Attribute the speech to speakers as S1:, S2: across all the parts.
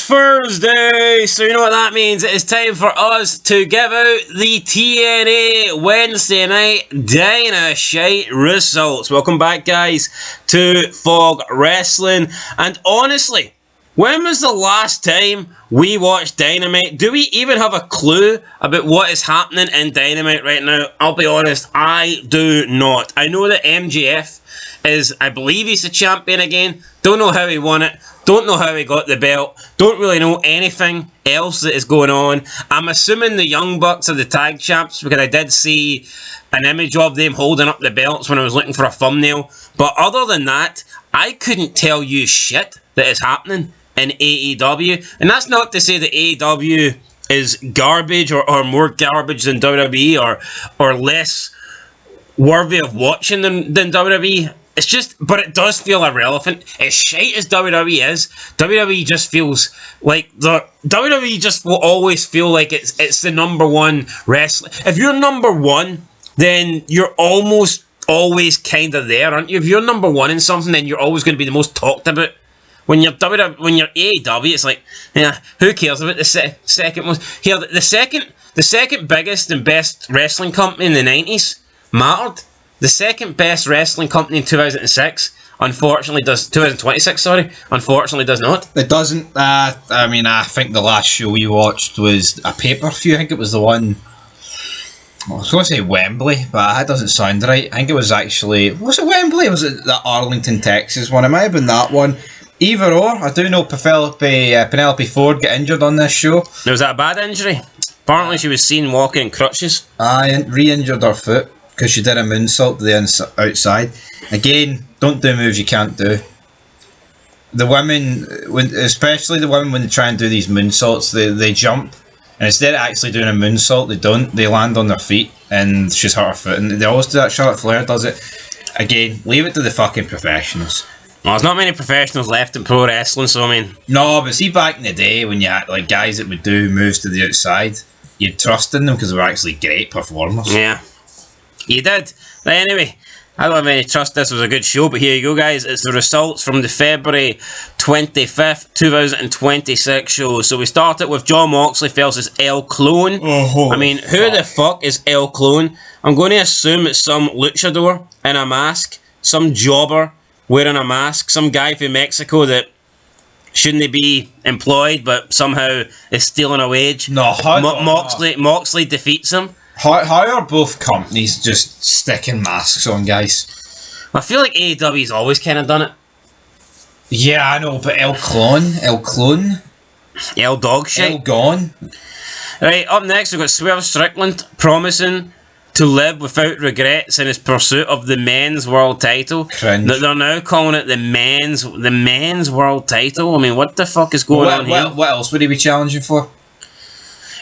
S1: Thursday, so you know what that means. It is time for us to give out the TNA Wednesday Night Dynamite results. Welcome back, guys, to Fog Wrestling. And honestly, when was the last time we watched Dynamite? Do we even have a clue about what is happening in Dynamite right now? I'll be honest, I do not. I know that MJF is, I believe he's the champion again. Don't know how he won it. Don't know how he got the belt. Don't really know anything else that is going on. I'm assuming the Young Bucks are the tag champs because I did see an image of them holding up the belts when I was looking for a thumbnail. But other than that, I couldn't tell you shit that is happening in AEW. And that's not to say that AEW is garbage or more garbage than WWE or less worthy of watching than WWE. It's just, but it does feel irrelevant. As shite as WWE is, WWE just feels like WWE just will always feel like it's the number one wrestling. If you're number one, then you're almost always kind of there, aren't you? If you're number one in something, then you're always going to be the most talked about. When you're AEW, it's like, yeah, who cares about the second most? Here, the second biggest and best wrestling company in the 90s mattered. The second best wrestling company in 2026, unfortunately, 2026, sorry, unfortunately does not.
S2: It doesn't. I mean, I think the last show we watched was a pay-per-view. I think it was the one, I was going to say Wembley, but that doesn't sound right. I think it was actually, was it Wembley? Was it the Arlington, Texas one? It might have been that one. Either or. I do know Penelope Ford got injured on this show.
S1: Was that a bad injury? Apparently she was seen walking in crutches.
S2: Re-injured her foot because she did a moonsault to the outside. Again, don't do moves you can't do. The women, especially the women, when they try and do these moonsaults, they jump. And instead of actually doing a moonsault, they don't. They land on their feet and she's hurt her foot. And they always do that. Charlotte Flair does it. Again, leave it to the fucking professionals.
S1: Well, there's not many professionals left in pro wrestling, so I mean...
S2: No, but see back in the day when you had like guys that would do moves to the outside, you'd trust in them because they were actually great performers.
S1: Yeah, you did. But anyway, I don't have any trust this was a good show, but here you go, guys. It's the results from the February 25th, 2026 show. So we started with Jon Moxley versus El Clone. I mean, who the fuck is El Clone? I'm going to assume it's some luchador in a mask, some jobber wearing a mask, some guy from Mexico that shouldn't be employed but somehow is stealing a wage.
S2: No,
S1: Moxley defeats him.
S2: How are both companies just sticking masks on, guys?
S1: I feel like AEW's always kind of done it.
S2: Yeah, I know, but El Clone,
S1: El Dog shit.
S2: El Gone.
S1: Right, up next we've got Swerve Strickland promising to live without regrets in his pursuit of the men's world title.
S2: Cringe.
S1: They're now calling it the men's world title. I mean, what the fuck is going on here?
S2: What else would he be challenging for?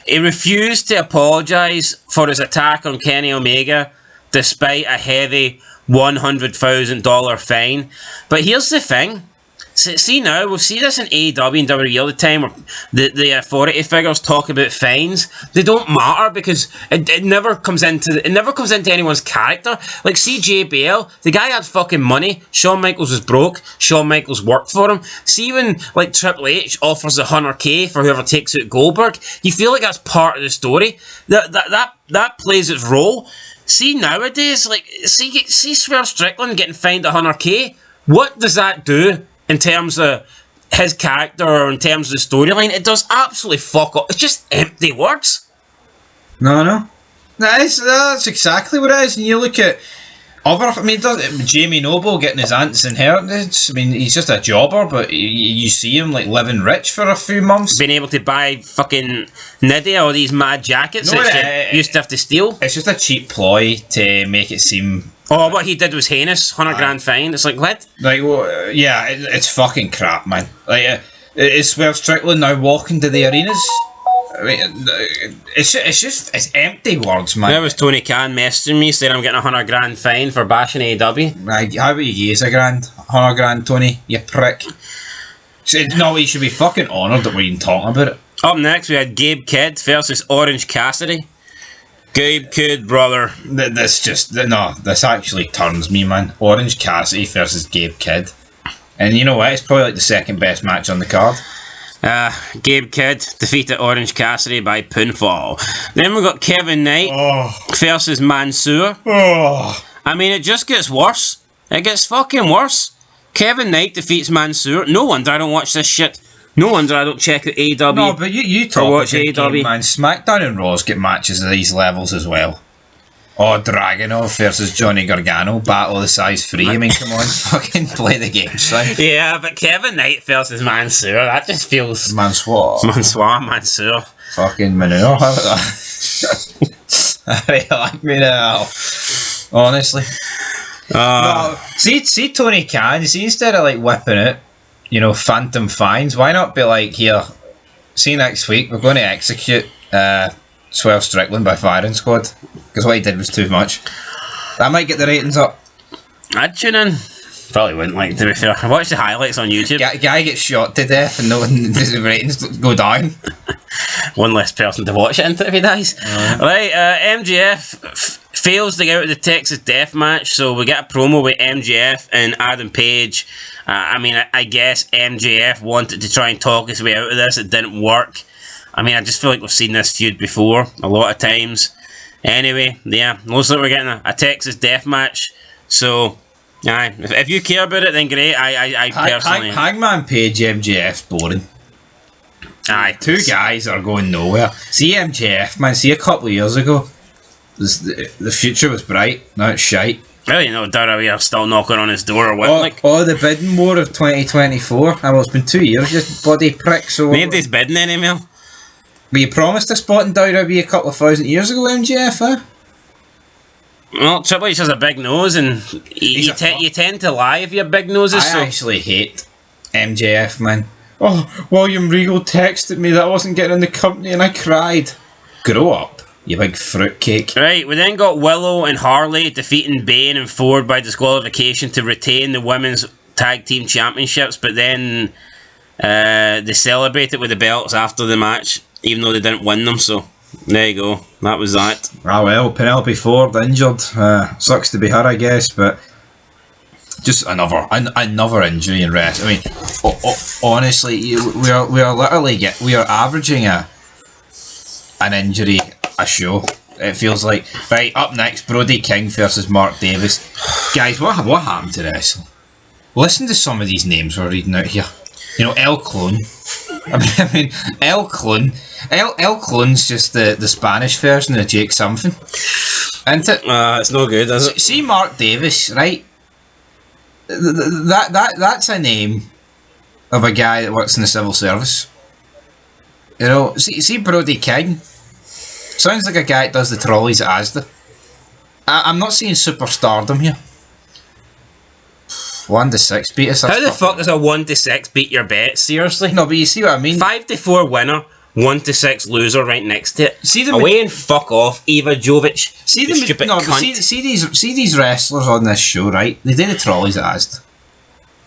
S1: He refused to apologise for his attack on Kenny Omega, despite a heavy $100,000 fine. But here's the thing. See now, we'll see this in AEW and WWE all the time where the authority figures talk about fines. They don't matter because it never comes into anyone's character. Like see JBL, the guy had fucking money. Shawn Michaels was broke. Shawn Michaels worked for him. See when like Triple H offers $100K for whoever takes out Goldberg, you feel like that's part of the story. That plays its role. See nowadays, like see Swerve Strickland getting fined $100K. What does that do in terms of his character or in terms of the storyline? It does absolutely fuck up. It's just empty words.
S2: No. That's exactly what it is. And you look at Jamie Noble getting his aunt's inheritance. I mean, he's just a jobber, but you see him like living rich for a few months.
S1: Being able to buy fucking Nidia or these mad jackets that you used to have to steal.
S2: It's just a cheap ploy to make it seem...
S1: Oh, what he did was heinous. $100,000 fine. It's like, what?
S2: Like, well, yeah, it's fucking crap, man. Like, is Swerve Strickland now walking to the arenas? I mean, it's empty words, man.
S1: There was Tony Khan messaging me saying I'm getting $100,000 fine for bashing AEW.
S2: Right, how about you give us $100,000, Tony, you prick? No, you should be fucking honoured that we're even talking about it.
S1: Up next, we had Gabe Kidd versus Orange Cassidy. Gabe Kidd, brother.
S2: This actually turns me, man. Orange Cassidy versus Gabe Kidd. And you know what? It's probably like the second best match on the card.
S1: Gabe Kidd defeated Orange Cassidy by pinfall. Then we got Kevin Knight versus Mansoor. I mean, it just gets worse. It gets fucking worse. Kevin Knight defeats Mansoor. No wonder I don't watch this shit. No wonder I don't check out AEW.
S2: No, but you talk about AEW. Man, SmackDown and Raw's get matches of these levels as well. Oh, Dragunov versus Johnny Gargano, battle of the size 3. I mean, come on, fucking play the game, son.
S1: Yeah, but Kevin Knight versus Mansoor, that just feels...
S2: Mansoor.
S1: Fucking
S2: manure. I really like me now. Honestly. No, see Tony Khan, see, instead of like whipping it, you know, phantom fines, why not be like, here, see you next week, we're going to execute 12 Strickland by firing squad, because what he did was too much. That might get the ratings up.
S1: I'd tune in. Probably wouldn't, like, to be fair. I watched the highlights on YouTube.
S2: Guy gets shot to death and no one, the ratings go down.
S1: One less person to watch it into if he dies. Right, MJF fails to get out of the Texas Death Match, so we get a promo with MJF and Adam Page. I mean, I guess MJF wanted to try and talk his way out of this. It didn't work. I mean, I just feel like we've seen this feud before a lot of times. Anyway, yeah, looks like we're getting a Texas Death Match. So, aye, if you care about it, then great. I personally...
S2: Hangman Page, MJF's boring.
S1: Aye.
S2: Two guys are going nowhere. See MJF, man, see a couple of years ago, the future was bright, now it's shite.
S1: Well, you know, WWE are still knocking on his door or what,
S2: the bidding war of 2024. Well, it's been 2 years, you bloody pricks. So
S1: nobody's bidding anymore.
S2: But you promised a spot in WWE a couple of thousand years ago, MJF, huh?
S1: Well, Triple H has a big nose, and you tend to lie if you have big noses.
S2: I actually hate MJF, man. Oh, William Regal texted me that I wasn't getting in the company and I cried. Grow up, you big fruitcake.
S1: Right, we then got Willow and Harley defeating Bane and Ford by disqualification to retain the women's tag team championships, but then they celebrated with the belts after the match, even though they didn't win them, so there you go. That was that.
S2: Ah well, Penelope Ford injured. Sucks to be her, I guess, but just another injury in rest. I mean, honestly, we are averaging an injury a show. It feels like. Right, up next, Brody King versus Mark Davis. Guys, what happened to wrestling? Listen to some of these names we're reading out here. You know, El Clone. I mean, El Clone. El Clone's just the Spanish version of Jake something. Isn't it?
S1: It's no good, is it?
S2: See Mark Davis, right? That's a name of a guy that works in the civil service. You know, see Brody King. Sounds like a guy that does the trolleys at Asda. I'm not seeing superstardom here. 1-6 beat us.
S1: How the fuck does a 1-6 beat your bet? Seriously?
S2: No, but you see what I mean.
S1: 5-4 winner, 1-6 loser right next to it.
S2: See them
S1: away and fuck off, Eva Jovic.
S2: See them, stupid cunt. See these wrestlers on this show, right? They do the trolleys at Asda.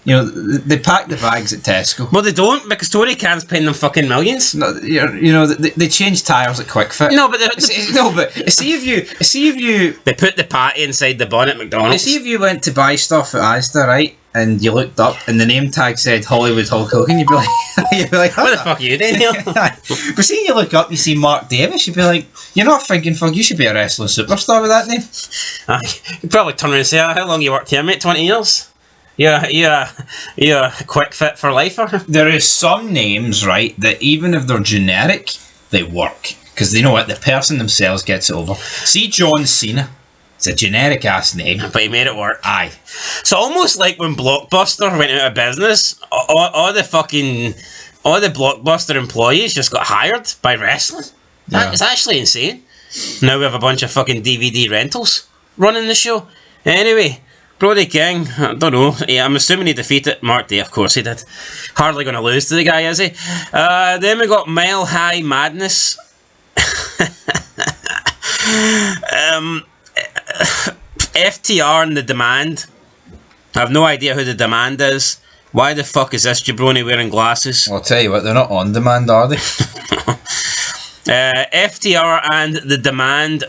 S2: You know, they pack the bags at Tesco.
S1: Well, they don't, because Tony Khan's paying them fucking millions.
S2: No, you know, they change tyres at Quick Fit.
S1: No, but
S2: see if you
S1: they put the patty inside the bonnet at McDonald's.
S2: See if you went to buy stuff at Asda, right? And you looked up and the name tag said Hollywood Hulk Hogan, you'd be like,
S1: what the fuck are you doing here?
S2: But see, you look up, you see Mark Davis, you'd be like, you're not thinking, fuck, you should be a wrestling superstar with that name.
S1: You'd probably turn around and say, how long you worked here, mate? 20 years? You're a quick fit for lifer.
S2: There is some names, right, that even if they're generic, they work. Because they know what, the person themselves gets it over. See John Cena. It's a generic ass name.
S1: But he made it work.
S2: Aye.
S1: So almost like when Blockbuster went out of business, all the Blockbuster employees just got hired by wrestling. Yeah. It's actually insane. Now we have a bunch of fucking DVD rentals running the show. Anyway, Brody King, I don't know. Yeah, I'm assuming he defeated Mark Day. Of course he did. Hardly going to lose to the guy, is he? Then we got Mile High Madness. FTR and The Demand. I have no idea who The Demand is. Why the fuck is this jabroni wearing glasses?
S2: I'll tell you what, they're not on demand, are they?
S1: FTR and The Demand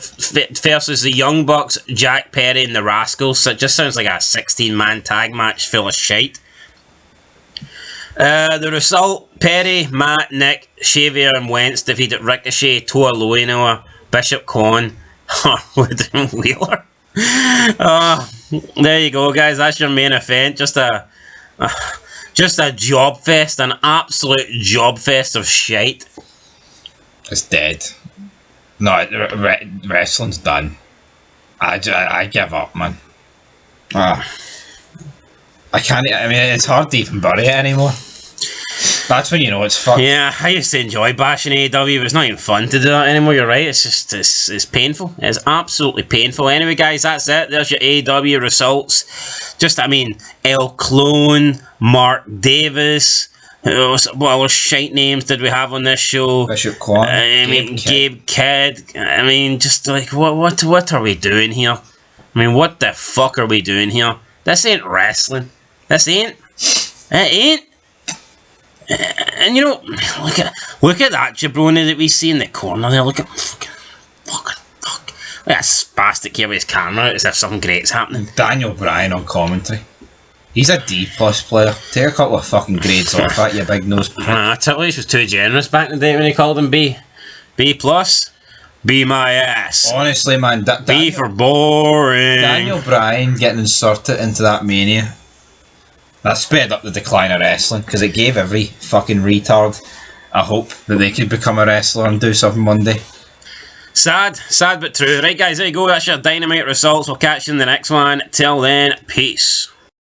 S1: versus the Young Bucks, Jack Perry and the Rascals. So it just sounds like a 16-man tag match full of shite. The result: Perry, Matt, Nick, Xavier, and Wentz defeated Ricochet, Toa Loinoa, Bishop Con, Harwood, and Wheeler. There you go, guys. That's your main event. Just a job fest, an absolute job fest of shite.
S2: It's dead. No, wrestling's done. I give up, man. I can't. I mean, it's hard to even bury it anymore. That's when you know it's fucked.
S1: Yeah, I used to enjoy bashing AEW, but it's not even fun to do that anymore. You're right. It's just it's painful. It's absolutely painful. Anyway, guys, that's it. There's your AEW results. Just, I mean, El Clone, Mark Davis. What other shite names did we have on this show?
S2: Bishop Quan.
S1: Gabe Kidd. I mean, just like what are we doing here? I mean, what the fuck are we doing here? This ain't wrestling. This ain't. It ain't. And you know, look at that jabroni that we see in the corner there. Look at fuck. Look at that spastic here with his camera as if something great's happening.
S2: Daniel Bryan on commentary. He's a D+ player. Take a couple of fucking grades off that, you big nose.
S1: Triple H was too generous back in the day when he called him B+. B my ass.
S2: Honestly, man,
S1: B for boring.
S2: Daniel Bryan getting inserted into that Mania. That sped up the decline of wrestling because it gave every fucking retard a hope that they could become a wrestler and do something one day.
S1: Sad but true. Right, guys, there you go. That's your Dynamite results. We'll catch you in the next one. Till then, peace.